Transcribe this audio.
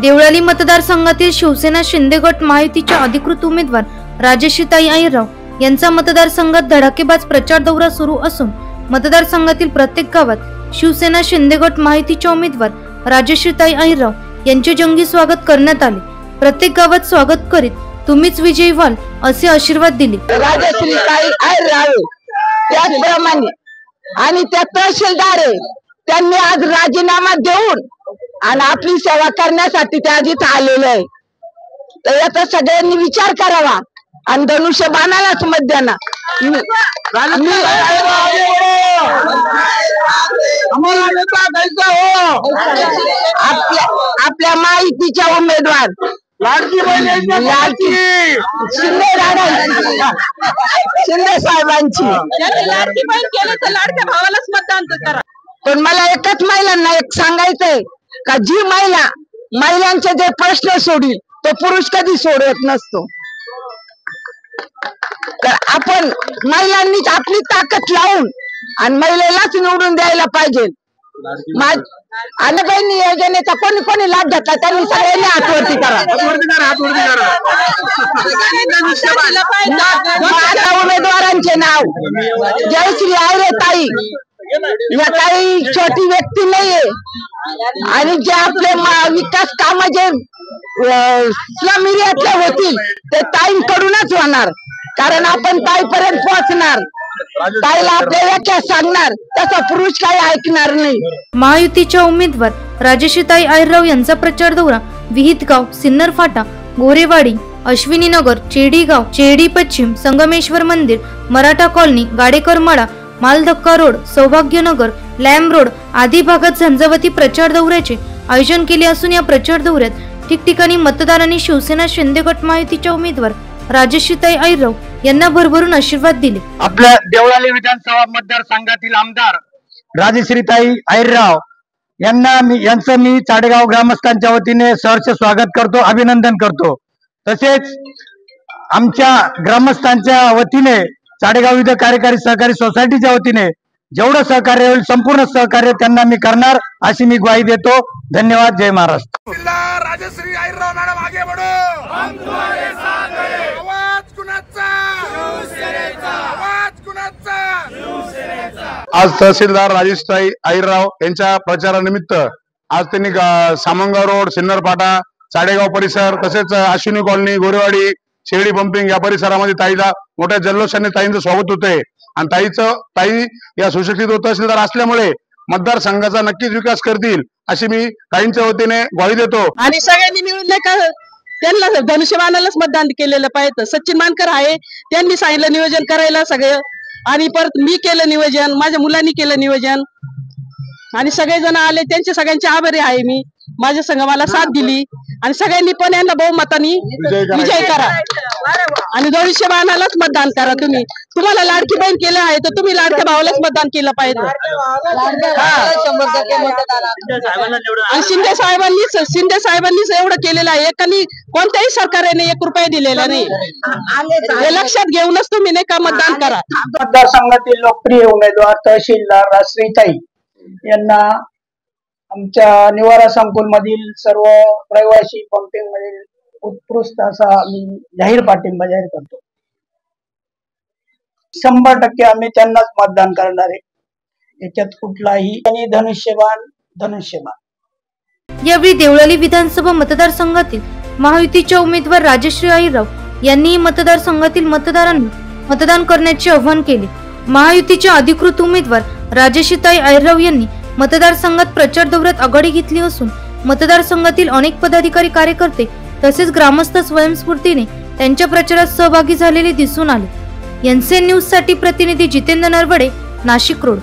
देवळाली मतदारसंघातील शिवसेना शिंदे गट महायुतीच्या अधिकृत उमेदवार राजश्रीताई अहिरराव यांचा मतदारसंघात धडाकेबाज प्रचार दौरा सुरू असून मतदारसंघातील प्रत्येक गावात शिवसेना शिंदे गट महायुतीच्या उमेदवार राजश्रीताई अहिरराव यांचे जंगी स्वागत करण्यात आले। प्रत्येक गावात स्वागत करीत तुम्हीच विजयी व्हाल असे आशीर्वाद दिले। राजश्रीताई अहिरराव त्याचप्रमाणे आणि त्या तहसीलदार आहे, त्यांनी आज राजीनामा देऊन आणि आपली सेवा करण्यासाठी ते आज इथं आलेले आहे। तर याचा सगळ्यांनी विचार करावा आणि धनुष्यबाणालाच मत द्याना। आपल्या माहितीच्या उमेदवार शिंदे साहेबांची लाडकी बहीण केलं तर लाडक्या भावालाच मतदान करा। पण मला एकच महिलांना एक सांगायचंय का जी महिलांचे जे प्रश्न सोडील तो पुरुष कधी सोडत नसतो। तर आपण महिलांनीच आपली ताकद लावून आणि महिलेलाच निवडून द्यायला पाहिजे। अन्नबाई योजनेचा कोणी कोणी लाभ घेतला त्यांनी सगळ्यांनी हातवरती करा। उमेदवारांचे नाव जयश्री अहिरताई या काही छोटी व्यक्ती नाहीये आणि जे आपले विकास काम जे स्लम एरियातले होतील ते ताईंकडूनच होणार, कारण आपण ताईपर्यंत पोहोचणार, ताईला आपल्या व्याख्या सांगणार, तसा पुरुष काही ऐकणार नाही। महायुतीच्या उमेदवार राजश्रीताई अहिरराव यांचा प्रचार दौरा विहितगाव, सिन्नर फाटा, गोरेवाडी, अश्विनी नगर, चेडीगाव, चेडी पश्चिम, संगमेश्वर मंदिर, मराठा कॉलनी, गाडेकर मळा, Maldhakka road, Saubhagyanagar, lamb road आदी भागात झंझावती प्रचार दौऱ्याचे आयोजन केले असून या प्रचार दौऱ्यात ठिकठिकाणी मतदारांनी शिवसेना शिंदे गट महायुतीच्या उमेदवार राजश्रीताई अहिरराव यांना भरभरून आशीर्वाद दिले। आपल्या देवळाली विधानसभा मतदारसंघातील आमदार राजश्रीताई अहिरराव यांचं मी चाडेगाव ग्रामस्थांच्या वतीने सहर्ष स्वागत करतो, अभिनंदन करतो। तसेच आमच्या ग्रामस्थांच्या वतीने चाडेगाव विविध कार्यकारी सहकारी सोसायटीच्या वतीने जेवढं सहकार्य होईल संपूर्ण सहकार्य त्यांना मी करणार अशी मी ग्वाही देतो। धन्यवाद। जय महाराष्ट्र। राजश्री अहिरराव मॅडम आगे बढ़ो, हम तुम्हारे साथ हैं। आवाज कुणाचा? शिवसेनेचा। आवाज कुणाचा? शिवसेनेचा। आज तहसीलदार राजश्रीताई अहिरराव यांच्या प्रचारानिमित्त आज त्यांनी सामंगाव रोड, सिन्नर फाटा, चाडेगाव परिसर तसेच अश्विनी कॉलनी, गोरेवाडी, शेरडी पंपिंग या परिसरामध्ये ताईला मोठ्या जल्लोषाने ताईंचं स्वागत होते आणि ताई या सुशिक्षित तहसीलदार असल्यामुळे मतदारसंघाचा नक्कीच विकास करतील अशी मी ताईंच्या वतीने ग्वाही देतो। आणि सगळ्यांनी मिळून नाही का त्यांना धनुष्यबाणालाच मतदान केलेलं पाहिजे। सचिन मानकर आहे, त्यांनी सांगितलं नियोजन करायला सगळं, आणि परत मी केलं नियोजन, माझ्या मुलांनी केलं नियोजन आणि सगळेजण आले, त्यांचे सगळ्यांचे आभारी आहे मी। माझ्या संघ मला साथ दिली आणि सगळ्यांनी पण यांना बहुमताने विजय करा आणि धनुष्यबाणालाच मतदान करा। तुम्हाला लाडकी बहीण केलं आहे तर तुम्ही लाडक्या भावालाच मतदान केलं पाहिजे। आणि शिंदे साहेबांनीच एवढं केलेलं आहे, एकानी कोणत्याही सरकारने 1 रुपया दिलेला नाही, हे लक्षात घेऊनच तुम्ही नाही का मतदान करा। मतदारसंघातील लोकप्रिय उमेदवार तहसीलदार राजश्रीताई यांना आमच्या निवारा संकुल मधील सर्व रहिवासी पंपिंग मधील उत्कृष्ट असा मी जाहीर पाठिंबा जाहीर करतो। 100% आम्ही त्यांनाच मतदान करणार आहे, याच्यात कुठलाही आणि धनुष्यबाण। यावेळी देवळाली विधानसभा मतदारसंघातील महायुतीच्या उमेदवार राजश्री अहिरराव यांनी मतदारसंघातील मतदारांना मतदान करण्याचे आवाहन केले। महायुतीच्या अधिकृत उमेदवार राजश्रीताई अहिरराव यांनी मतदारसंघात प्रचार दौऱ्यात आघाडी घेतली असून मतदारसंघातील अनेक पदाधिकारी, कार्यकर्ते तसेच ग्रामस्थ स्वयंस्फूर्तीने त्यांच्या प्रचारात सहभागी झालेले दिसून आले। एनसीएन न्यूज साठी प्रतिनिधी जितेंद्र नरवडे, नाशिक रोड।